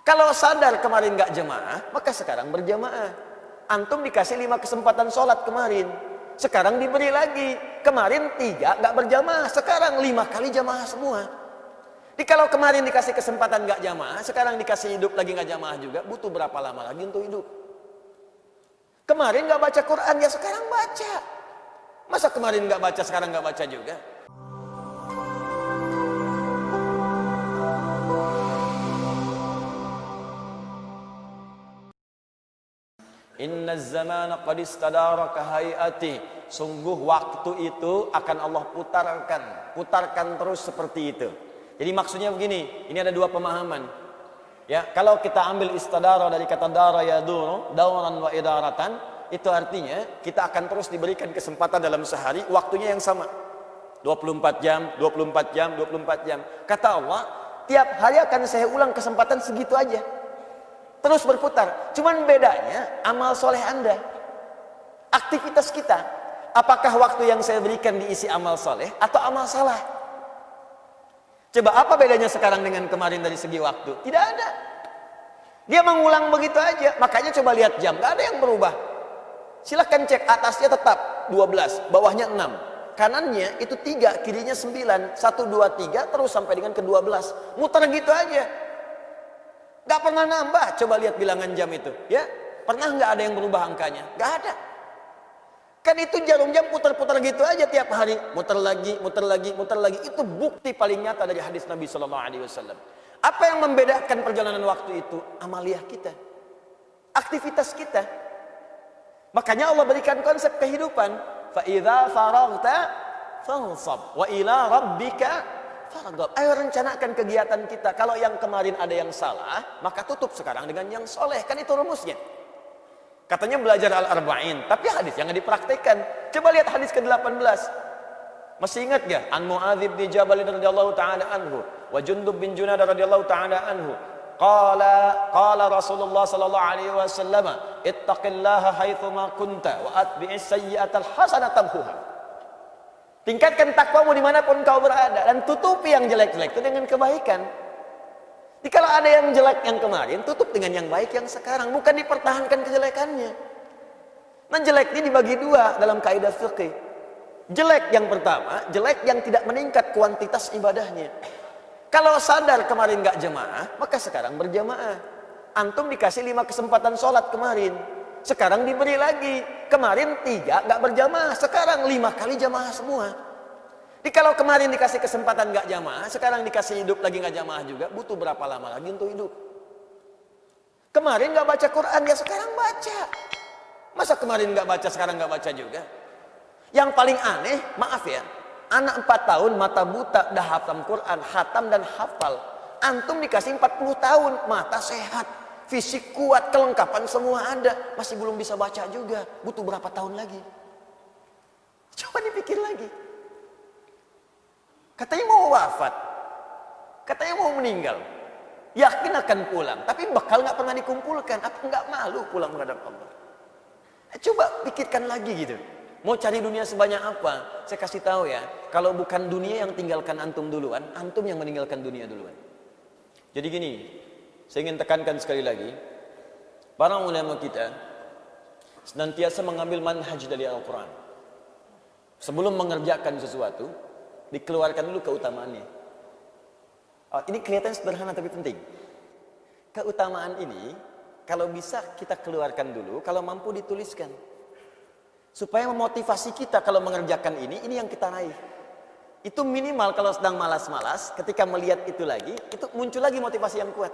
Kalau sadar kemarin nggak jamaah, maka sekarang berjamaah. Antum dikasih 5 kesempatan sholat kemarin, sekarang diberi lagi. Kemarin 3 nggak berjamaah, sekarang 5 kali jamaah semua. Jadi kalau kemarin dikasih kesempatan nggak jamaah, sekarang dikasih hidup lagi nggak jamaah juga, butuh berapa lama lagi untuk hidup? Kemarin nggak baca Quran, ya sekarang baca. Masa kemarin nggak baca, sekarang nggak baca juga? Inna zamana qad istadara ka hayati. Sungguh waktu itu akan Allah putarkan terus seperti itu. Jadi maksudnya begini, ini ada 2 pemahaman. Ya, kalau kita ambil istadara dari kata dara yaduru, dauran wa idaratan, itu artinya kita akan terus diberikan kesempatan dalam sehari, waktunya yang sama. 24 jam, 24 jam, 24 jam. Kata Allah, tiap hari akan saya ulang kesempatan segitu aja. Terus berputar. Cuman bedanya amal soleh Anda, aktivitas kita, apakah waktu yang saya berikan diisi amal soleh atau amal salah? Coba apa bedanya sekarang dengan kemarin dari segi waktu? Tidak ada. Dia mengulang begitu aja. Makanya coba lihat jam, nggak ada yang berubah. Silahkan cek, atasnya tetap 12, bawahnya 6, kanannya itu 3, kirinya 9, 1, 2, 3 terus sampai dengan ke 12, muter gitu aja. Gak pernah nambah. Coba lihat bilangan jam itu, ya. Pernah nggak ada yang berubah angkanya? Gak ada. Kan itu jarum jam putar-putar gitu aja tiap hari, muter lagi, muter lagi, muter lagi. Itu bukti paling nyata dari hadis Nabi Shallallahu Alaihi Wasallam. Apa yang membedakan perjalanan waktu itu? Amaliyah kita, aktivitas kita. Makanya Allah berikan konsep kehidupan. Fa idza faraghta fansab wa ila rabbika farghab. Ayo rencanakan kegiatan kita. Kalau yang kemarin ada yang salah, maka tutup sekarang dengan yang soleh. Kan itu rumusnya. Katanya belajar al-arba'in, tapi hadis yang dipraktekkan. Coba lihat hadis ke-18. Masih ingat gak? An Mu'adz bin Jabal radhiyallahu ta'ala anhu wa Jundub bin Junadah radhiyallahu ta'ala anhu. Qala Rasulullah sallallahu alaihi wasallam, ittaqillaha haitsu ma kunta wa atbi'is sayyi'atal hasanata tamhuha. Tingkatkan takwamu dimanapun kau berada dan tutupi yang jelek-jelek itu dengan kebaikan. Jadi kalau ada yang jelek yang kemarin, tutup dengan yang baik yang sekarang, bukan dipertahankan kejelekannya. Nah, jelek ini dibagi 2 dalam kaidah fikih. Jelek yang pertama, jelek yang tidak meningkat kuantitas ibadahnya. Kalau sadar kemarin nggak jemaah, maka sekarang berjamaah. Antum dikasih 5 kesempatan sholat kemarin, sekarang diberi lagi. Kemarin 3 nggak berjamaah, sekarang 5 kali jamaah semua. Jadi kalau kemarin dikasih kesempatan nggak jamaah, sekarang dikasih hidup lagi nggak jamaah juga, butuh berapa lama lagi untuk hidup? Kemarin nggak baca Quran, ya sekarang baca. Masa kemarin nggak baca, sekarang nggak baca juga? Yang paling aneh, maaf ya, anak 4 tahun mata buta, dah hafal Quran, khatam dan hafal. Antum dikasih 40 tahun, mata sehat, fisik kuat, kelengkapan semua ada, masih belum bisa baca juga, butuh berapa tahun lagi? Coba dipikir lagi. Katanya mau wafat, katanya mau meninggal, yakin akan pulang, tapi bekal nggak pernah dikumpulkan. Apa nggak malu pulang menghadap Allah? Coba pikirkan lagi gitu. Mau cari dunia sebanyak apa? Saya kasih tahu ya, kalau bukan dunia yang tinggalkan antum duluan, antum yang meninggalkan dunia duluan. Jadi gini, saya ingin tekankan sekali lagi, para ulama kita senantiasa mengambil manhaj dari Al-Quran. Sebelum mengerjakan sesuatu, dikeluarkan dulu keutamaannya. Ini kelihatan sederhana tapi penting. Keutamaan ini kalau bisa kita keluarkan dulu, kalau mampu dituliskan. Supaya memotivasi kita kalau mengerjakan ini yang kita raih. Itu minimal kalau sedang malas-malas, ketika melihat itu lagi, itu muncul lagi motivasi yang kuat.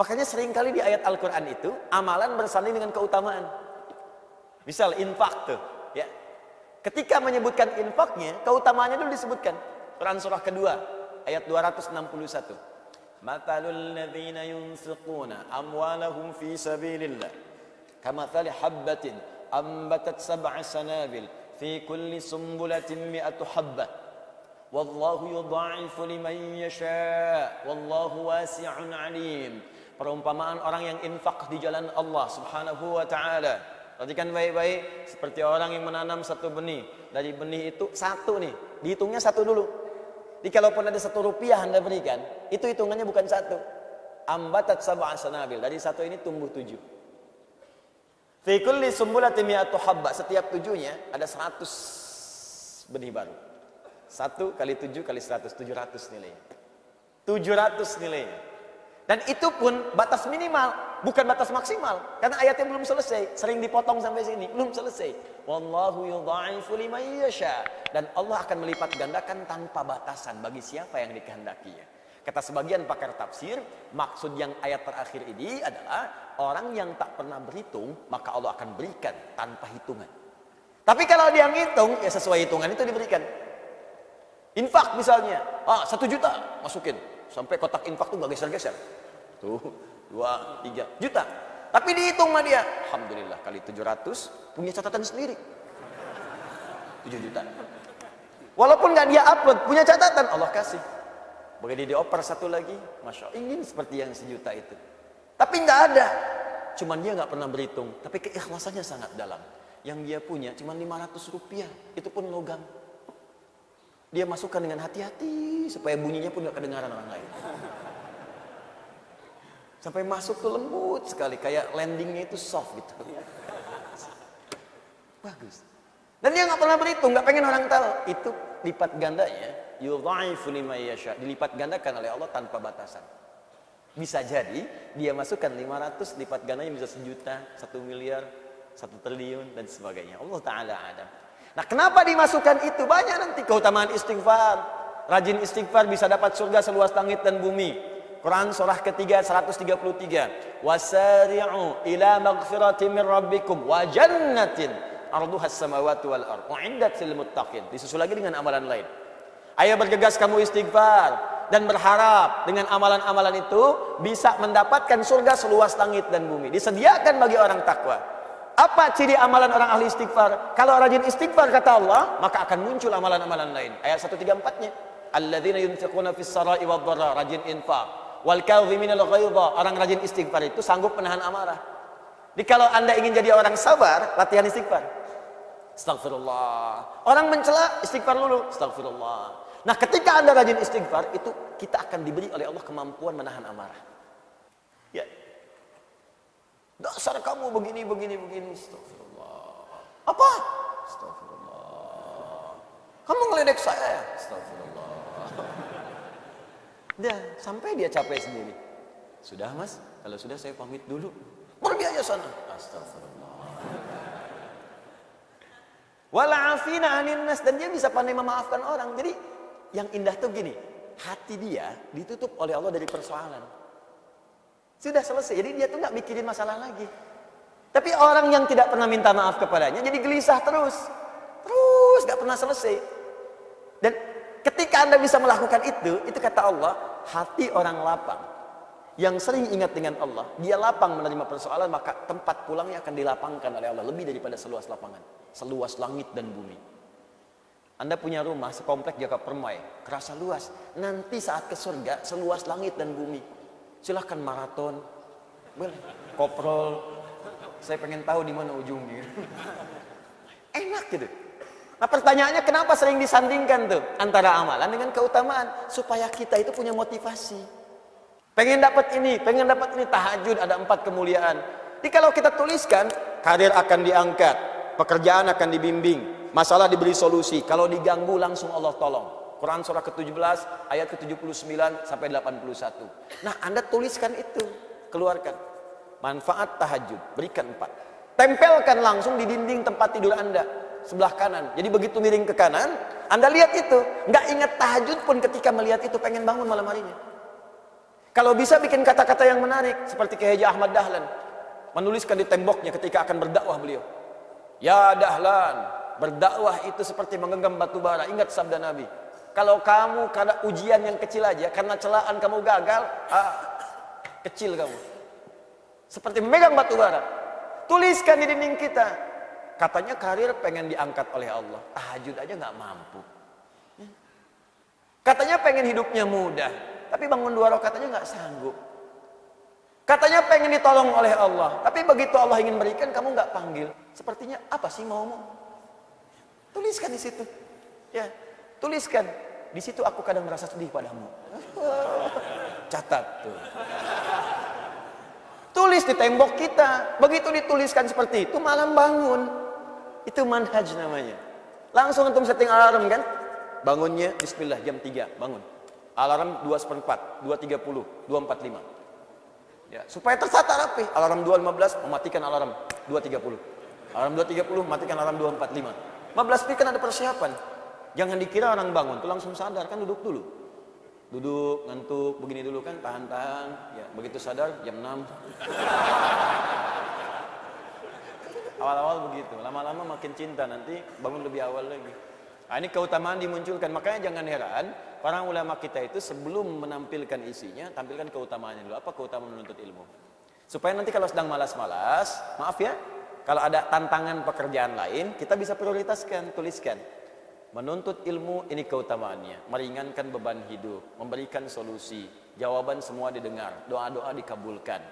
Makanya seringkali di ayat Al-Quran itu, amalan bersanding dengan keutamaan. Misal infak tuh, ya. Ketika menyebutkan infaknya, keutamaannya dulu disebutkan. Quran surah kedua, ayat 261. Matalul ladzina yunfiquna amwalahum fi sabilillah kamathali habbatin ambatat sab'a sanabil fi kulli sumbulatin mi'atu habbah wallahu yudha'ifu liman yasha wallahu wasi'un 'alim. Perumpamaan orang yang infak di jalan Allah Subhanahu wa ta'ala. Perhatikan baik-baik, seperti orang yang menanam satu benih. Dari benih itu satu nih, dihitungnya satu dulu. Jadi kalaupun ada 1 rupiah Anda berikan, itu hitungannya bukan 1. ambatat sab'a sanabil. Dari satu ini tumbuh 7. Fi kulli sumbulatin mi'atu habba. Setiap 7-nya ada 100 benih baru. 1 kali 7 kali 100, 700 nilainya. 700 nilainya. Dan itu pun batas minimal, bukan batas maksimal. Karena ayatnya belum selesai, sering dipotong sampai sini, belum selesai. Wallahu yudha'ifu liman yasha. Dan Allah akan melipat gandakan tanpa batasan bagi siapa yang dikehendakinya. Kata sebagian pakar tafsir, maksud yang ayat terakhir ini adalah orang yang tak pernah berhitung, maka Allah akan berikan tanpa hitungan. Tapi kalau dia ngitung, ya sesuai hitungan itu diberikan. Infak misalnya, 1 juta masukin. Sampai kotak infak tuh gak geser-geser. Tuh, 2, 3 juta. Tapi dihitung sama dia. Alhamdulillah, kali 700, punya catatan sendiri. 7 juta. Walaupun gak dia upload, punya catatan, Allah kasih. Begitu dioper 1 lagi, Masya Allah, ingin seperti yang 1 juta itu. Tapi gak ada. Cuman dia gak pernah berhitung. Tapi keikhlasannya sangat dalam. Yang dia punya cuma 500 rupiah. Itu pun logam. Dia masukkan dengan hati-hati supaya bunyinya pun gak kedengaran orang lain. Sampai masuk tuh lembut sekali, kayak landingnya itu soft gitu. Bagus. Dan dia gak pernah berhitung, gak pengen orang tahu. Itu lipat gandanya, yudha'ifu liman yasha, dilipat gandakan oleh Allah tanpa batasan. Bisa jadi dia masukkan 500, lipat gandanya bisa 1 juta, 1 miliar, 1 triliun dan sebagainya. Allah Ta'ala adam. Nah, kenapa dimasukkan itu? Banyak nanti keutamaan istighfar. Rajin istighfar bisa dapat surga seluas langit dan bumi. Quran surah ketiga 133. Wasari'u ila maghfiratin min rabbikum wa jannatin arduhas samawati wal ardh u'iddat lil muttaqin. Disusul lagi dengan amalan lain. Ayo bergegas kamu istighfar dan berharap dengan amalan-amalan itu bisa mendapatkan surga seluas langit dan bumi. Disediakan bagi orang takwa. Apa ciri amalan orang ahli istighfar? Kalau rajin istighfar kata Allah, maka akan muncul amalan-amalan lain. Ayat 134-nya. Alladzina yunfiquna fis sarai wad dharra, rajin infak. Wal kadhiminal ghaidha, orang rajin istighfar itu sanggup menahan amarah. Jadi kalau Anda ingin jadi orang sabar, latihan istighfar. Astagfirullah. Orang mencela, istighfar dulu. Astagfirullah. Nah, ketika Anda rajin istighfar, itu kita akan diberi oleh Allah kemampuan menahan amarah. Ya. Dasar kamu begini. Astagfirullah. Apa? Astagfirullah. Kamu ngeledek saya. Astagfirullah. Dah, sampai dia capek sendiri. Sudah mas, kalau sudah saya pamit dulu. Pergi aja sana. Astagfirullah. Wala'afina anin nas. Dan dia bisa pandai memaafkan orang. Jadi yang indah tuh gini, hati dia ditutup oleh Allah dari persoalan. Sudah selesai, jadi dia tuh gak mikirin masalah lagi. Tapi orang yang tidak pernah minta maaf kepadanya jadi gelisah terus gak pernah selesai. Dan ketika Anda bisa melakukan itu kata Allah, hati orang lapang yang sering ingat dengan Allah, dia lapang menerima persoalan, maka tempat pulangnya akan dilapangkan oleh Allah lebih daripada seluas lapangan, seluas langit dan bumi. Anda punya rumah sekomplek Jakarta Permai, kerasa luas. Nanti saat ke surga seluas langit dan bumi. Silahkan maraton, boleh, koprol. Saya pengen tahu di mana ujungnya. Enak gitu. Nah, pertanyaannya kenapa sering disandingkan tuh antara amalan dengan keutamaan, supaya kita itu punya motivasi. Pengen dapat ini, tahajud ada 4 kemuliaan. Jadi kalau kita tuliskan, karir akan diangkat, pekerjaan akan dibimbing, masalah diberi solusi, kalau diganggu langsung Allah tolong. Quran surah ke-17 ayat ke-79 sampai 81. Nah, Anda tuliskan itu, keluarkan. Manfaat tahajud, berikan 4. Tempelkan langsung di dinding tempat tidur Anda sebelah kanan. Jadi begitu miring ke kanan, Anda lihat itu, nggak ingat tahajud pun ketika melihat itu pengen bangun malam harinya. Kalau bisa bikin kata-kata yang menarik seperti Kiai Haji Ahmad Dahlan menuliskan di temboknya ketika akan berdakwah beliau. Ya Dahlan, berdakwah itu seperti menggenggam batu bara. Ingat sabda Nabi. Kalau kamu karena ujian yang kecil aja, karena celaan kamu gagal, kecil kamu. Seperti memegang batu bara. Tuliskan di dinding kita. Katanya karir pengen diangkat oleh Allah. Tahajud aja nggak mampu. Katanya pengen hidupnya mudah. Tapi bangun 2 rakaat aja nggak sanggup. Katanya pengen ditolong oleh Allah. Tapi begitu Allah ingin berikan, kamu nggak panggil. Sepertinya apa sih maumu? Tuliskan di situ. Ya, tuliskan. Di situ aku kadang merasa sedih padamu. Catat tuh. Tulis di tembok kita. Begitu dituliskan seperti itu, malam bangun. Itu manhaj namanya. Langsung antum setting alarm kan? Bangunnya bismillah jam 3, bangun. Alarm 2:04, 2:30, 2:45. Ya, supaya tertata rapi. Alarm 2:15 mematikan alarm 2:30. Alarm 2:30 matikan alarm 2:45. 15 menit kan ada persiapan. Jangan dikira orang bangun tuh langsung sadar, kan duduk dulu. Duduk, ngantuk, begini dulu kan, tahan-tahan. Ya, begitu sadar jam 6. Awal-awal begitu, lama-lama makin cinta, nanti bangun lebih awal lagi. Nah, ini keutamaan dimunculkan, makanya jangan heran para ulama kita itu sebelum menampilkan isinya, tampilkan keutamaannya dulu. Apa keutamaan menuntut ilmu? Supaya nanti kalau sedang malas-malas, maaf ya, kalau ada tantangan pekerjaan lain, kita bisa prioritaskan, tuliskan. Menuntut ilmu ini keutamaannya, meringankan beban hidup, memberikan solusi, jawaban semua didengar, doa-doa dikabulkan.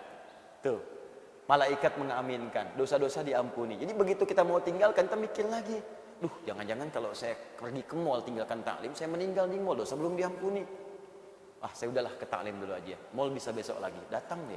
Tuh, malaikat mengaminkan, dosa-dosa diampuni. Jadi begitu kita mau tinggalkan, kita mikir lagi. Duh, jangan-jangan kalau saya pergi ke mall tinggalkan taklim, saya meninggal di mall, dosa belum diampuni. Ah, saya udahlah ke taklim dulu aja. Mall bisa besok lagi. Datang deh.